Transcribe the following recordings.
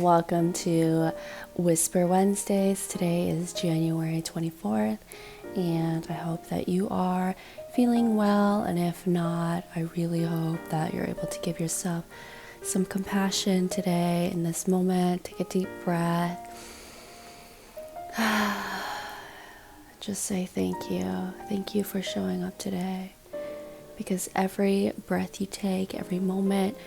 Welcome to Whisper Wednesdays. Today is January 24th, and I hope that you are feeling well. And if not, I really hope that you're able to give yourself some compassion today in this moment. Take a deep breath. Just say thank you. Thank you for showing up today. Because every breath you take, every moment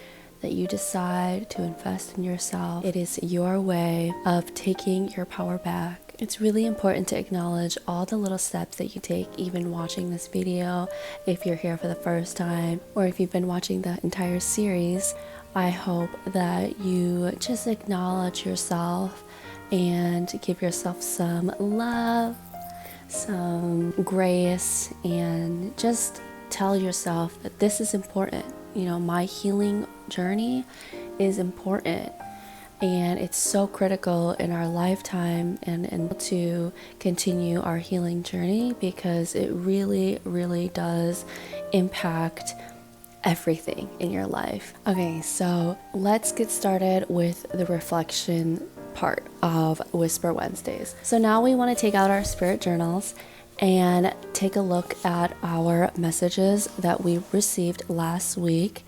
that you decide to invest in yourself, it is your way of taking your power back. It's really important to acknowledge all the little steps that you take, even watching this video. If you're here for the first time, or if you've been watching the entire series, I hope that you just acknowledge yourself and give yourself some love, some grace, and just tell yourself that this is important. You know, my healing journey is important, and it's so critical in our lifetime and to continue our healing journey, because it really does impact everything in your life. Okay, so let's get started with the reflection part of Whisper Wednesdays. So now we want to take out our spirit journals and take a look at our messages that we received last week.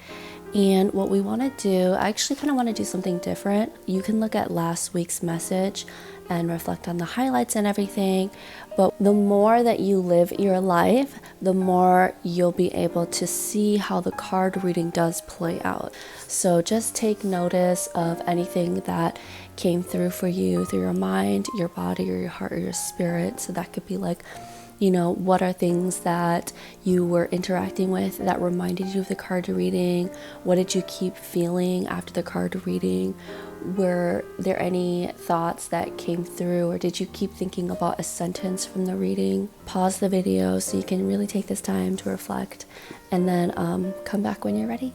And what we want to do, I actually kind of want to do something different. You can look at last week's message and reflect on the highlights and everything, but the more that you live your life, the more you'll be able to see how the card reading does play out. So just take notice of anything that came through for you, through your mind, your body, or your heart, or your spirit. So that could be like, you know, what are things that you were interacting with that reminded you of the card reading? What did you keep feeling after the card reading? Were there any thoughts that came through, or did you keep thinking about a sentence from the reading? Pause the video so you can really take this time to reflect, and then come back when you're ready.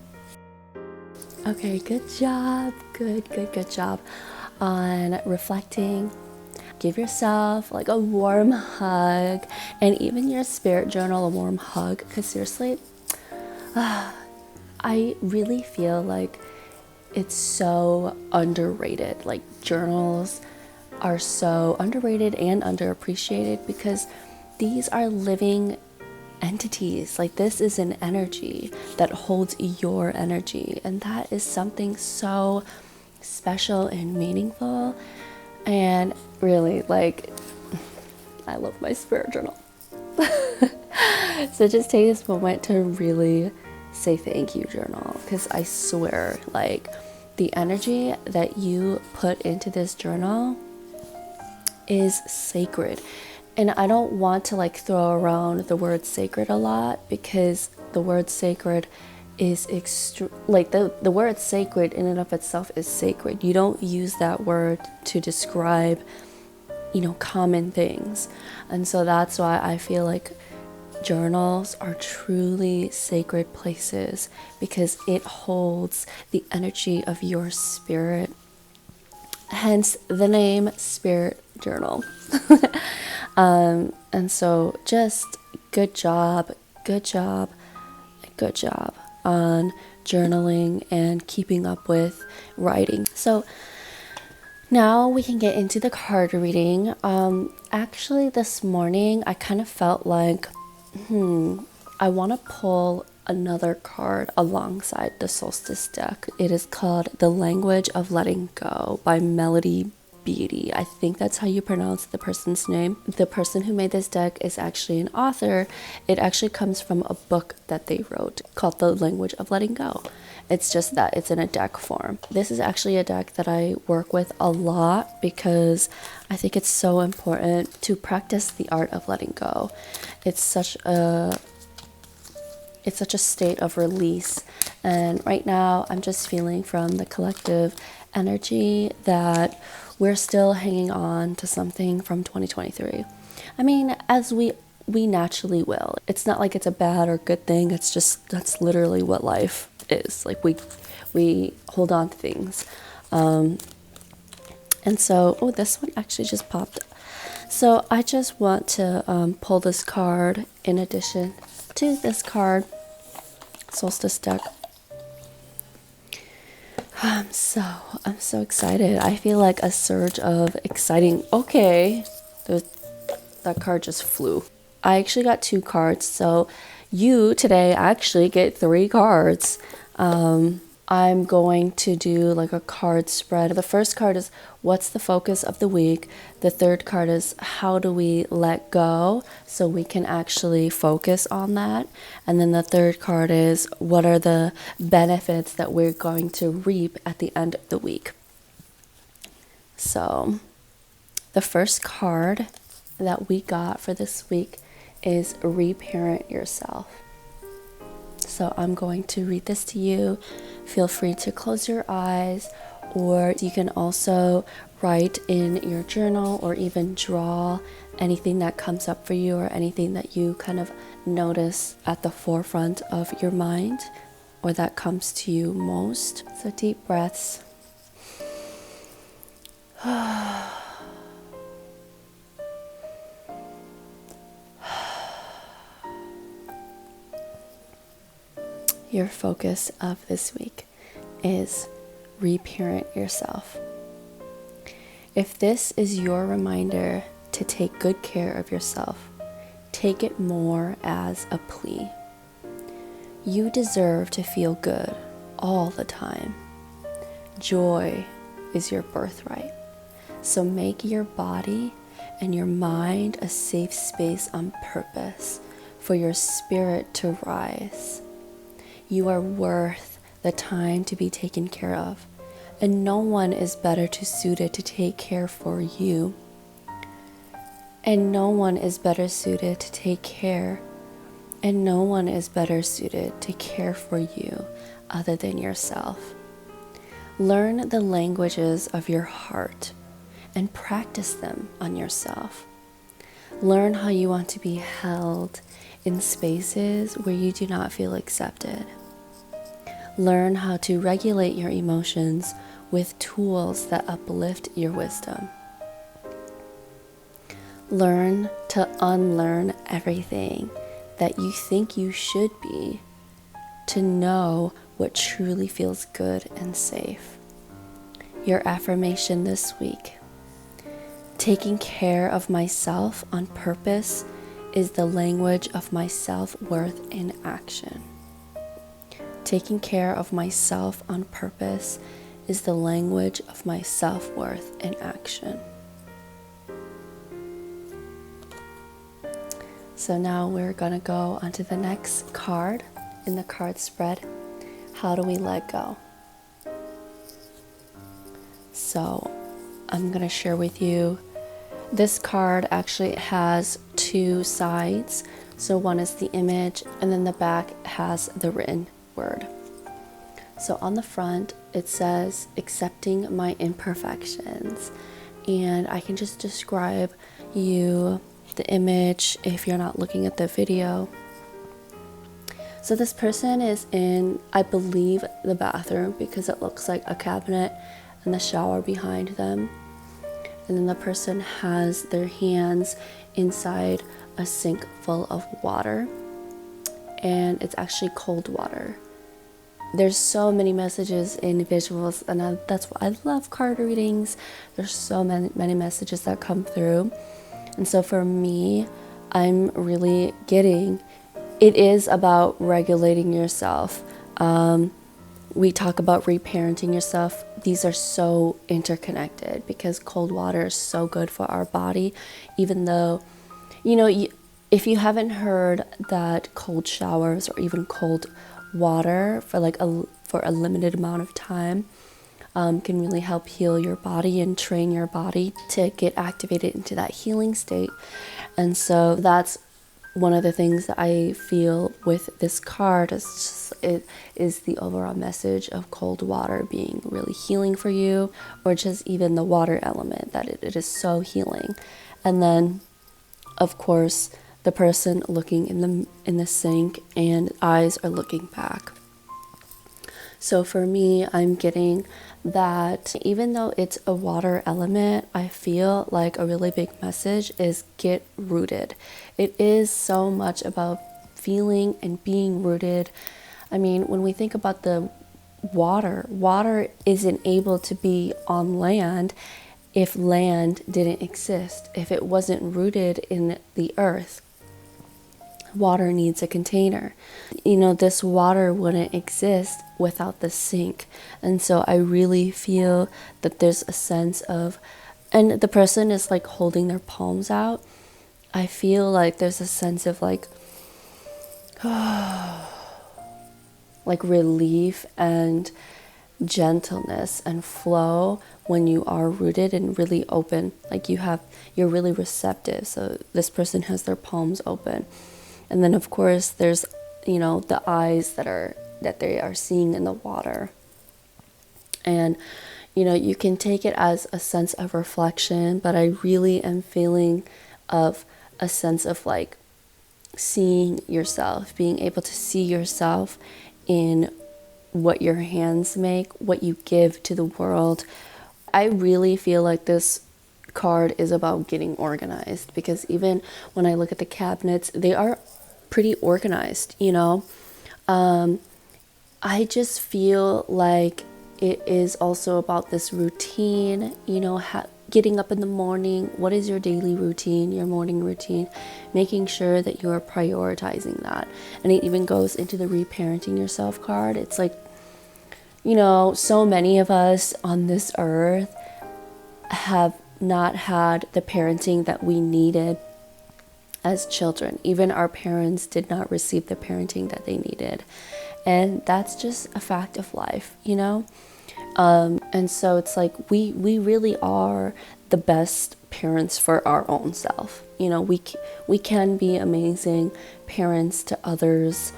Okay, good job. Good job on reflecting. Give yourself like a warm hug, and even your spirit journal a warm hug, because seriously, I really feel like it's so underrated. Like, journals are so underrated and underappreciated, because these are living entities. Like, this is an energy that holds your energy, and that is something so special and meaningful. And really, like, I love my spirit journal. So just take this moment to really say thank you, journal, because I swear, like, the energy that you put into this journal is sacred. And I don't want to like throw around the word sacred a lot, because the word sacred is the word sacred in and of itself is sacred. You don't use that word to describe, you know, common things. And so that's why I feel like journals are truly sacred places, because it holds the energy of your spirit, hence the name Spirit Journal. And so just good job on journaling and keeping up with writing. So now we can get into the card reading. Actually, this morning I kind of felt like I want to pull another card alongside the solstice deck. It is called The Language of Letting Go by Melody Beatty. I think that's how you pronounce the person's name. The person who made this deck is actually an author. It actually comes from a book that they wrote called The Language of Letting Go. It's just that it's in a deck form. This is actually a deck that I work with a lot, because I think it's so important to practice the art of letting go. It's such a state of release. And right now I'm just feeling from the collective energy that we're still hanging on to something from 2023. I mean, as we naturally will. It's not like it's a bad or good thing. It's just, that's literally what life is. Like, we hold on to things. And so, this one actually just popped. So I just want to pull this card in addition to this card, Solstice deck. I'm so excited. I feel like a surge of exciting. Okay, that card just flew. I actually got 2 cards, so you today actually get 3 cards. I'm going to do like a card spread. The first card is what's the focus of the week. The third card is how do we let go so we can actually focus on that. And then the third card is what are the benefits that we're going to reap at the end of the week. So the first card that we got for this week is reparent yourself. So I'm going to read this to you. Feel free to close your eyes, or you can also write in your journal or even draw anything that comes up for you or anything that you kind of notice at the forefront of your mind or that comes to you most. So deep breaths. Your focus of this week is reparent yourself. If this is your reminder to take good care of yourself, take it more as a plea. You deserve to feel good all the time. Joy is your birthright. So make your body and your mind a safe space on purpose for your spirit to rise. You are worth the time to be taken care of, and no one is better suited to take care for you. And no one is better suited to take care, and no one is better suited to care for you other than yourself. Learn the languages of your heart and practice them on yourself. Learn how you want to be held in spaces where you do not feel accepted. Learn how to regulate your emotions with tools that uplift your wisdom. Learn to unlearn everything that you think you should be to know what truly feels good and safe. Your affirmation this week: taking care of myself on purpose is the language of my self-worth in action. Taking care of myself on purpose is the language of my self-worth in action. So now we're going to go on to the next card in the card spread. How do we let go? So I'm going to share with you. This card actually has 2 sides. So one is the image, and then the back has the written word. So on the front, it says, accepting my imperfections. And I can just describe you the image if you're not looking at the video. So this person is in, I believe, the bathroom because it looks like a cabinet and the shower behind them. And then the person has their hands inside a sink full of water. And it's actually cold water. There's so many messages in visuals, and that's why I love card readings. There's so many messages that come through. And so for me, I'm really getting, it is about regulating yourself. We talk about reparenting yourself. These are so interconnected because cold water is so good for our body, even though, if you haven't heard that cold showers or even cold water for a limited amount of time can really help heal your body and train your body to get activated into that healing state. And so that's one of the things that I feel with this card is the overall message of cold water being really healing for you, or just even the water element, that it is so healing. And then, of course, the person looking in the sink and eyes are looking back. So for me, I'm getting that even though it's a water element, I feel like a really big message is get rooted. It is so much about feeling and being rooted. I mean, when we think about the water. Water isn't able to be on land if land didn't exist, if it wasn't rooted in the earth. Water needs a container. This water wouldn't exist without the sink. And so I really feel that there's a sense of, and the person is like holding their palms out. I feel like there's a sense of like relief and gentleness and flow when you are rooted and really open. Like you're really receptive. So this person has their palms open. And then of course there's, the eyes that they are seeing in the water. And, you can take it as a sense of reflection, but I really am feeling of a sense of like seeing yourself, being able to see yourself in what your hands make, what you give to the world. I really feel like this card is about getting organized, because even when I look at the cabinets, they are pretty organized, I just feel like it is also about this routine, getting up in the morning. What is your daily routine, your morning routine? Making sure that you are prioritizing that. And it even goes into the reparenting yourself card. It's like, so many of us on this earth have not had the parenting that we needed as children. Even our parents did not receive the parenting that they needed. And that's just a fact of life, and so it's like we really are the best parents for our own self. We can be amazing parents to others,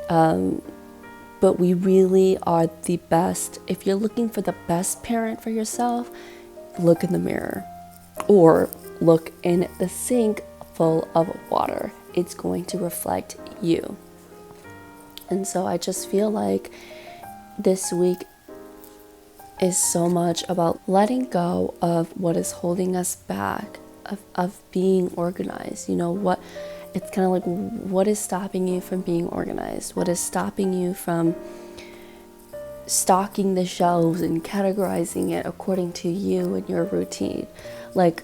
but we really are the best. If you're looking for the best parent for yourself, look in the mirror or look in the sink full of water. It's going to reflect you. And so I just feel like this week is so much about letting go of what is holding us back, of being organized. It's kind of like, what is stopping you from being organized? What is stopping you from stocking the shelves and categorizing it according to you and your routine? Like,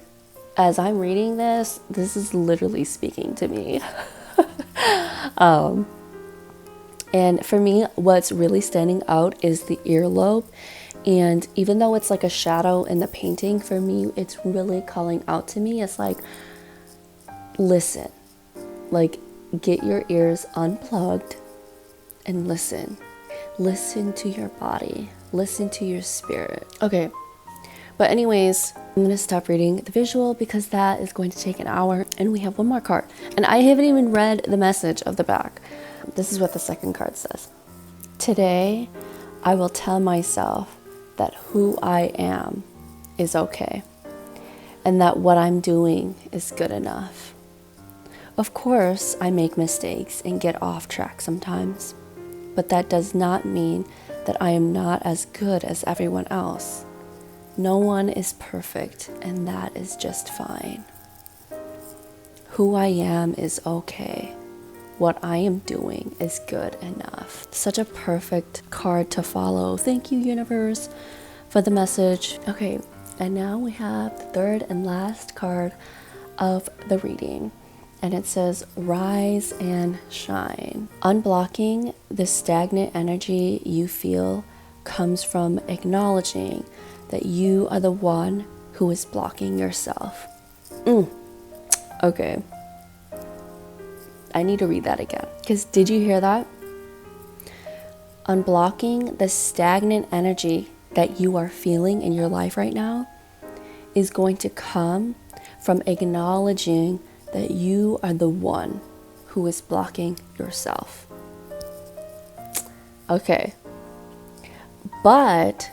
as I'm reading this is literally speaking to me. And for me, what's really standing out is the earlobe. And even though it's like a shadow in the painting, for me, it's really calling out to me. It's like, listen, like get your ears unplugged and listen. Listen to your body. Listen to your spirit. Okay. But anyways, I'm going to stop reading the visual because that is going to take an hour. And we have one more card. And I haven't even read the message of the back. This is what the second card says. Today, I will tell myself that who I am is okay, and that what I'm doing is good enough. Of course, I make mistakes and get off track sometimes, but that does not mean that I am not as good as everyone else. No one is perfect, and that is just fine. Who I am is okay. What I am doing is good enough. Such a perfect card to follow. Thank you, universe, for the message. Okay, and now we have the third and last card of the reading. And it says, rise and shine. Unblocking the stagnant energy you feel comes from acknowledging that you are the one who is blocking yourself. Okay. I need to read that again. Because did you hear that? Unblocking the stagnant energy that you are feeling in your life right now is going to come from acknowledging that you are the one who is blocking yourself. Okay. But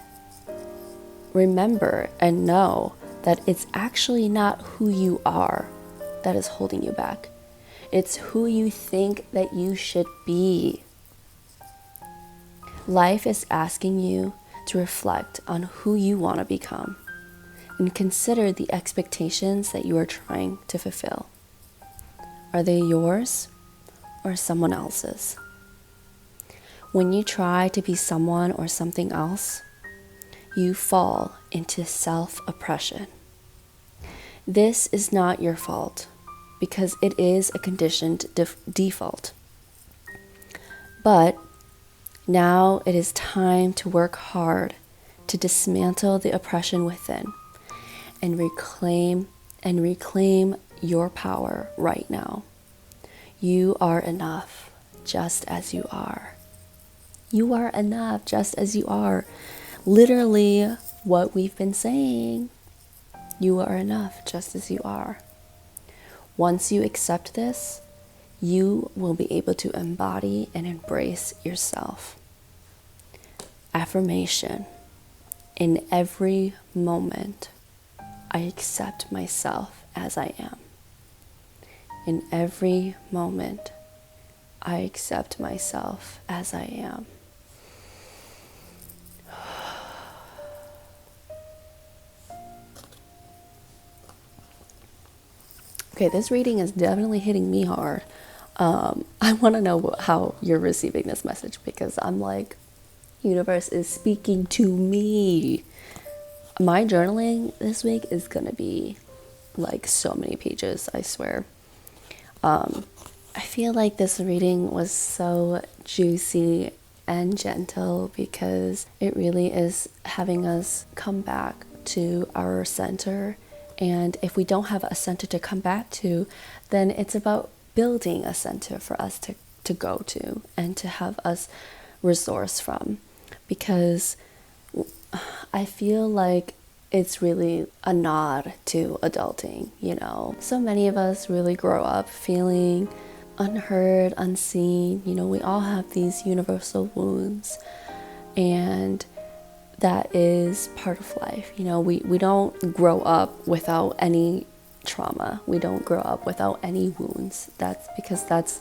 remember and know that it's actually not who you are that is holding you back. It's who you think that you should be. Life is asking you to reflect on who you want to become and consider the expectations that you are trying to fulfill. Are they yours or someone else's? When you try to be someone or something else, you fall into self-oppression. This is not your fault because it is a conditioned default. But now it is time to work hard to dismantle the oppression within and reclaim your power right now. You are enough just as you are. You are enough just as you are. Literally what we've been saying. You are enough just as you are. Once you accept this, you will be able to embody and embrace yourself. Affirmation. In every moment, I accept myself as I am. In every moment, I accept myself as I am. Okay, this reading is definitely hitting me hard. I want to know how you're receiving this message, because I'm like, universe is speaking to me. My journaling this week is going to be like so many pages, I swear. I feel like this reading was so juicy and gentle because it really is having us come back to our center. And if we don't have a center to come back to, then it's about building a center for us to go to and to have us resource from. Because I feel like it's really a nod to adulting, you know. So many of us really grow up feeling unheard, unseen. You know, we all have these universal wounds, and that is part of life. You know, we don't grow up without any trauma. We don't grow up without any wounds. That's because that's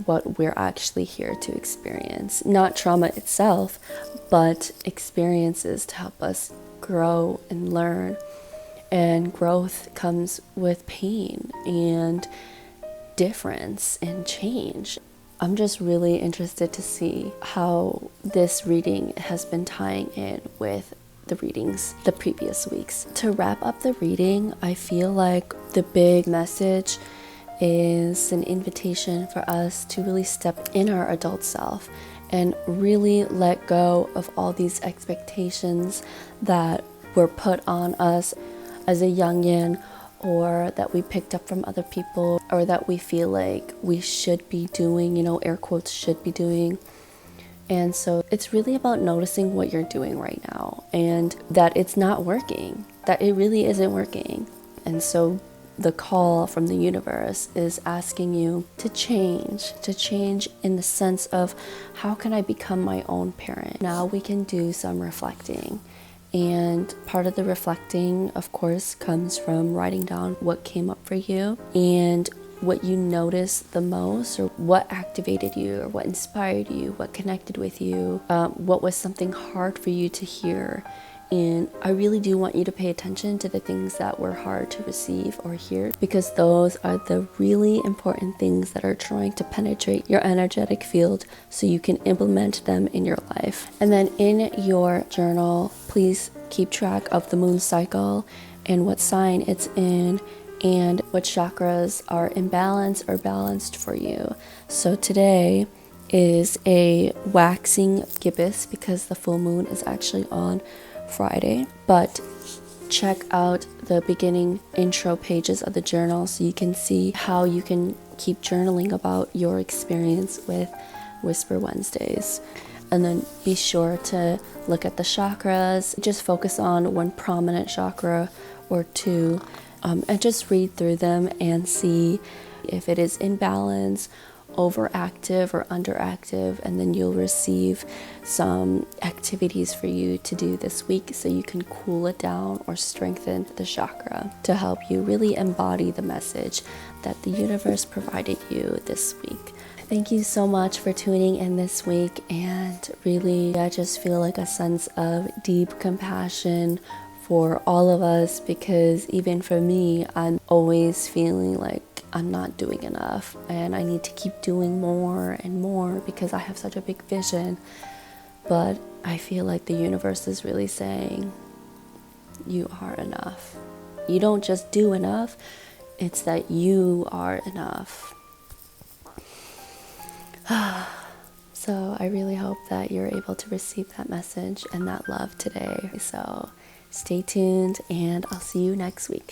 what we're actually here to experience. Not trauma itself, but experiences to help us grow and learn. And growth comes with pain and difference and change. I'm just really interested to see how this reading has been tying in with the readings the previous weeks. To wrap up the reading, I feel like the big message is an invitation for us to really step in our adult self and really let go of all these expectations that were put on us as a youngin', or that we picked up from other people, or that we feel like we should be doing, you know, air quotes, should be doing. And so it's really about noticing what you're doing right now and that it's not working, that it really isn't working. And so the call from the universe is asking you to change in the sense of, how can I become my own parent? Now we can do some reflecting. And part of the reflecting, of course, comes from writing down what came up for you and what you noticed the most, or what activated you, or what inspired you, what connected with you, what was something hard for you to hear. And I really do want you to pay attention to the things that were hard to receive or hear, because those are the really important things that are trying to penetrate your energetic field so you can implement them in your life. And then in your journal, please keep track of the moon cycle and what sign it's in and what chakras are in balance or balanced for you. So today is a waxing gibbous because the full moon is actually on Friday, but check out the beginning intro pages of the journal so you can see how you can keep journaling about your experience with Whisper Wednesdays. And then be sure to look at the chakras. Just focus on one prominent chakra or two, and just read through them and see if it is in balance, overactive or underactive, and then you'll receive some activities for you to do this week so you can cool it down or strengthen the chakra to help you really embody the message that the universe provided you this week. Thank you so much for tuning in this week, and really I just feel like a sense of deep compassion for all of us, because even for me, I'm always feeling like I'm not doing enough and I need to keep doing more and more because I have such a big vision. But I feel like the universe is really saying, you are enough. You don't just do enough, it's that you are enough. So I really hope that you're able to receive that message and that love today. So stay tuned and I'll see you next week.